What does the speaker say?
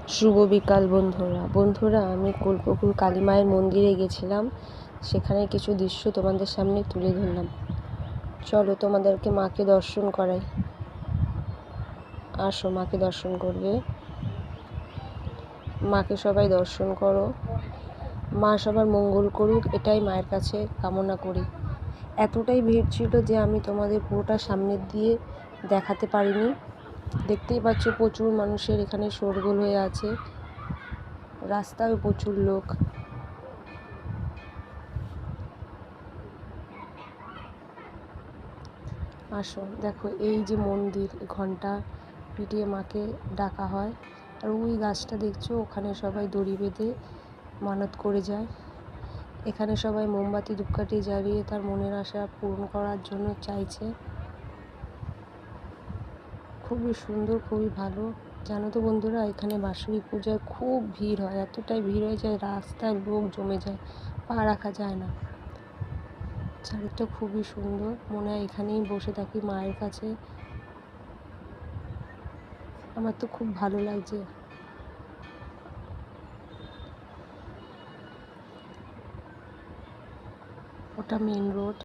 শুভ বিকাল বন্ধুরা আমি কোলপুকুর কালী মায়ের মন্দিরে গেছিলাম। সেখানে কিছু দৃশ্য তোমাদের সামনে তুলে ধরলাম। চলো তোমাদেরকে মাকে দর্শন করাই। আসো, মাকে দর্শন করবে। মাকে সবাই দর্শন করো। মা সবার মঙ্গল করুক, এটাই মায়ের কাছে কামনা করি। এতটাই ভিড় ছিল যে আমি তোমাদের পুরোটা সামনের দিয়ে দেখাতে পারিনি। দেখতেই পাচ্ছ প্রচুর মানুষের এখানে শোরগোল হয়ে আছে, রাস্তায় প্রচুর লোক। আসো দেখো, এই যে মন্দির, ঘন্টা পিটিয়ে মাকে ডাকা হয়। আর ওই গাছটা দেখছো, ওখানে সবাই দড়ি বেঁধে মানত করে যায়। এখানে সবাই মোমবাতি ধূপকাঠি জ্বালিয়ে তার মনের আশা পূরণ করার জন্য চাইছে। খুবই সুন্দর, খুবই ভালো। জানো তো বন্ধুরা, এখানে বাৎসরিক পূজায় খুব ভিড় হয়, এতটাই ভিড় হয়ে যায় রাস্তায় লোক জমে যায়, পা রাখা যায় না। চারিদিকটা খুবই সুন্দর, মনে হয় এখানেই বসে থাকি মায়ের কাছে। আমার তো খুব ভালো লাগছে। ওটা মেন রোড।